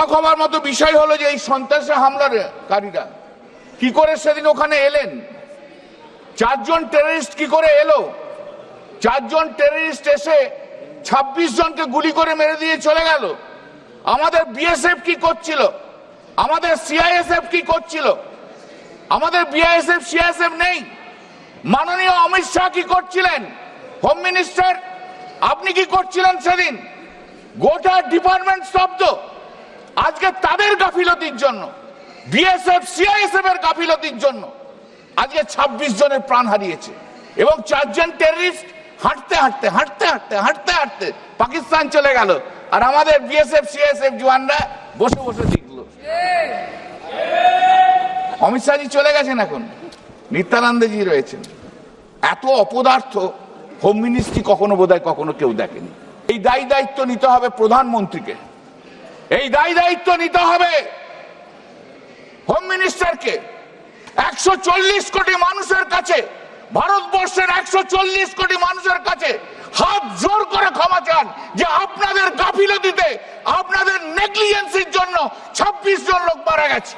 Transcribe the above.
অবাক হবার মতো বিষয় হলো যে এই সন্ত্রাসী হামলাকারীরা কি করে সেদিন ওখানে এলেন, 4 জন টেররিস্ট কি করে এলো? 4 জন টেররিস্ট এসে 26 জনকে গুলি করে মেরে দিয়ে চলে গেল। আমাদের বিএসএফ কি করছিল? আমাদের সিআইএসএফ কি করছিল? আমাদের বিআইএসএফ সিআইএসএফ নেই। মাননীয় অমিত শাহ কি করছিলেন? হোম মিনিস্টার আপনি কি করছিলেন সেদিন? গোটা ডিপার্টমেন্ট স্তব্ধ। আজকে তাদের গাফিলতির জন্য, বিএসএফ সিআইএসএফ এর গাফিলতির জন্য আজকে 26 জনের প্রাণ হারিয়েছে এবং 4 জন টেররিস্ট হাঁটতে হাঁটতে হাঁটতে হাঁটতে হাঁটতে হাঁটতে পাকিস্তান চলে গেল, আর আমাদের বিএসএফ সিআইএসএফ জওয়ানরা বসে বসে দেখলো। অমিত শাহজি চলে গেছেন, এখন নিত্যানন্দজি রয়েছেন। এত অপদার্থ হোম মিনিস্ট্রি কখনো বোধহয় কখনো কেউ দেখেনি। এই দায়ী দায়িত্ব নিতে হবে প্রধানমন্ত্রীকে, এই দায়ী দায়িত্ব নিতে হবে হোম মিনিস্টারকে। 140 কোটি মানুষের কাছে, ভারতবর্ষের 140 কোটি মানুষের কাছে হাত জোর করে ক্ষমা চান যে আপনাদের গাফিলতিতে, আপনাদের নেগলিজেন্সির জন্য 26 জন লোক মারা গেছে।